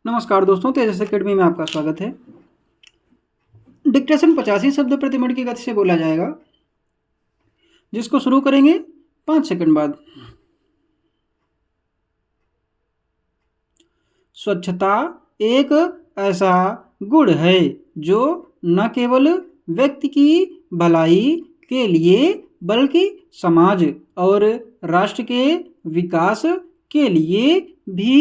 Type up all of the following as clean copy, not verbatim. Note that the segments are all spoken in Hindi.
नमस्कार दोस्तों, तेजस एकेडमी में आपका स्वागत है। डिक्टेशन 85 शब्द प्रति मिनट की गति से बोला जाएगा, जिसको शुरू करेंगे 5 सेकंड बाद। स्वच्छता एक ऐसा गुण है जो न केवल व्यक्ति की भलाई के लिए बल्कि समाज और राष्ट्र के विकास के लिए भी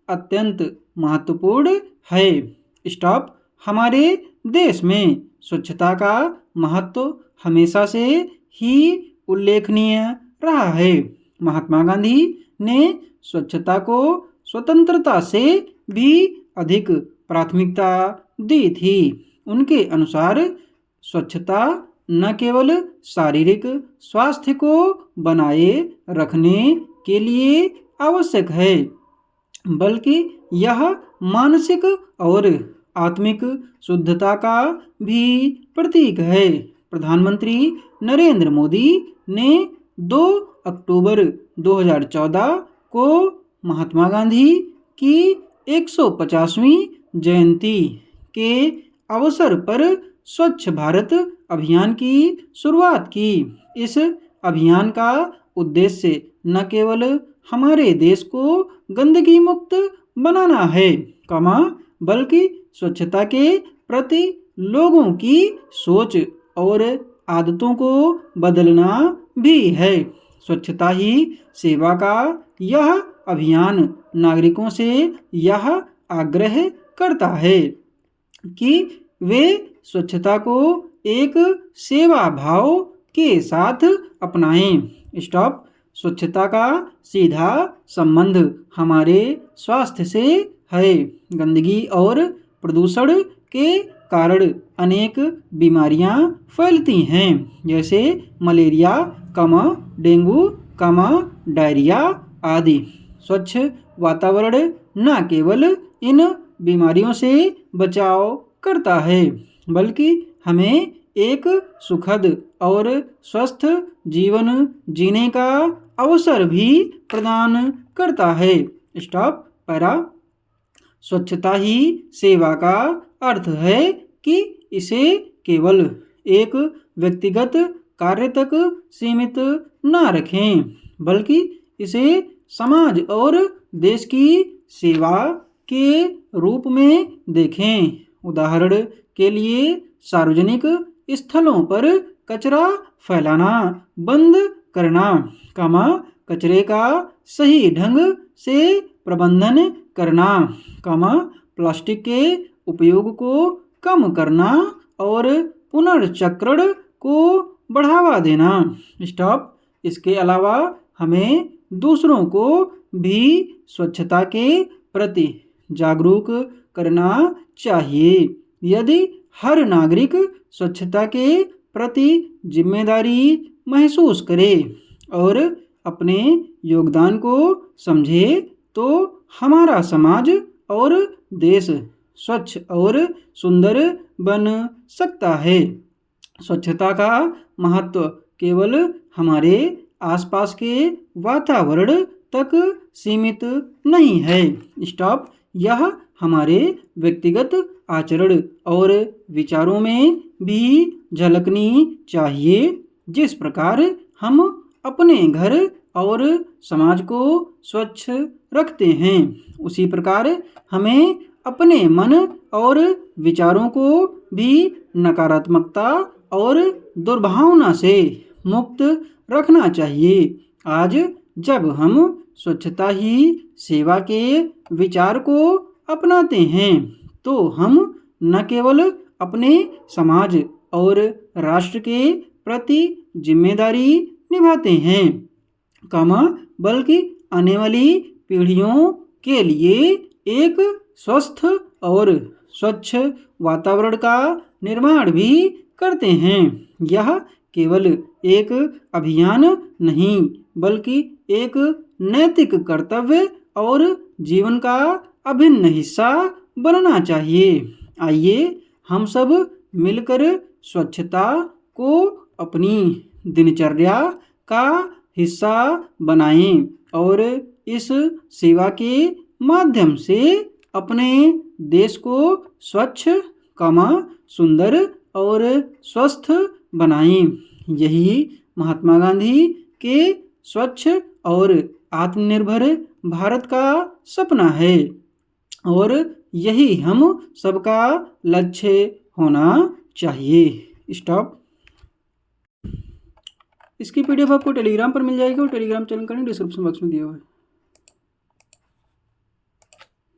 अत्यंत महत्वपूर्ण है। स्टॉप। हमारे देश में स्वच्छता का महत्व हमेशा से ही उल्लेखनीय रहा है। महात्मा गांधी ने स्वच्छता को स्वतंत्रता से भी अधिक प्राथमिकता दी थी। उनके अनुसार स्वच्छता न केवल शारीरिक स्वास्थ्य को बनाए रखने के लिए आवश्यक है, बल्कि यह मानसिक और आत्मिक शुद्धता का भी प्रतीक है। प्रधानमंत्री नरेंद्र मोदी ने 2 अक्टूबर 2014 को महात्मा गांधी की 150वीं जयंती के अवसर पर स्वच्छ भारत अभियान की शुरुआत की। इस अभियान का उद्देश्य न केवल हमारे देश को गंदगी मुक्त बनाना है, बल्कि स्वच्छता के प्रति लोगों की सोच और आदतों को बदलना भी है। स्वच्छता ही सेवा का यह अभियान नागरिकों से यह आग्रह करता है कि वे स्वच्छता को एक सेवा भाव के साथ अपनाएं। स्टॉप। स्वच्छता का सीधा संबंध हमारे स्वास्थ्य से है। गंदगी और प्रदूषण के कारण अनेक बीमारियां फैलती हैं, जैसे मलेरिया, डेंगू, डायरिया आदि। स्वच्छ वातावरण न केवल इन बीमारियों से बचाव करता है, बल्कि हमें एक सुखद और स्वस्थ जीवन जीने का अवसर भी प्रदान करता है। स्टॉप। पैरा। स्वच्छता ही सेवा का अर्थ है कि इसे केवल एक व्यक्तिगत कार्य तक सीमित न रखें, बल्कि इसे समाज और देश की सेवा के रूप में देखें। उदाहरण के लिए सार्वजनिक स्थलों पर कचरा फैलाना बंद करना, कचरे का सही ढंग से प्रबंधन करना, प्लास्टिक के उपयोग को कम करना और पुनर्चक्रण को बढ़ावा देना। स्टॉप। इसके अलावा हमें दूसरों को भी स्वच्छता के प्रति जागरूक करना चाहिए। यदि हर नागरिक स्वच्छता के प्रति जिम्मेदारी महसूस करे और अपने योगदान को समझे, तो हमारा समाज और देश स्वच्छ और सुंदर बन सकता है। स्वच्छता का महत्व केवल हमारे आसपास के वातावरण तक सीमित नहीं है। स्टॉप। यह हमारे व्यक्तिगत आचरण और विचारों में भी झलकनी चाहिए। जिस प्रकार हम अपने घर और समाज को स्वच्छ रखते हैं, उसी प्रकार हमें अपने मन और विचारों को भी नकारात्मकता और दुर्भावना से मुक्त रखना चाहिए। आज जब हम स्वच्छता ही सेवा के विचार को अपनाते हैं, तो हम न केवल अपने समाज और राष्ट्र के प्रति जिम्मेदारी निभाते हैं, बल्कि आने वाली पीढ़ियों के लिए एक स्वस्थ और स्वच्छ वातावरण का निर्माण भी करते हैं। यह केवल एक अभियान नहीं, बल्कि एक नैतिक कर्तव्य और जीवन का अभिन्न हिस्सा बनना चाहिए। आइए हम सब मिलकर स्वच्छता को अपनी दिनचर्या का हिस्सा बनाएं और इस सेवा के माध्यम से अपने देश को स्वच्छ, सुंदर और स्वस्थ बनाएं। यही महात्मा गांधी के स्वच्छ और आत्मनिर्भर भारत का सपना है और यही हम सबका लक्ष्य होना चाहिए। स्टॉप। इसकी पीडीएफ आपको टेलीग्राम पर मिल जाएगी और टेलीग्राम चैनल का लिंक डिस्क्रिप्शन बॉक्स में दिया हुआ है।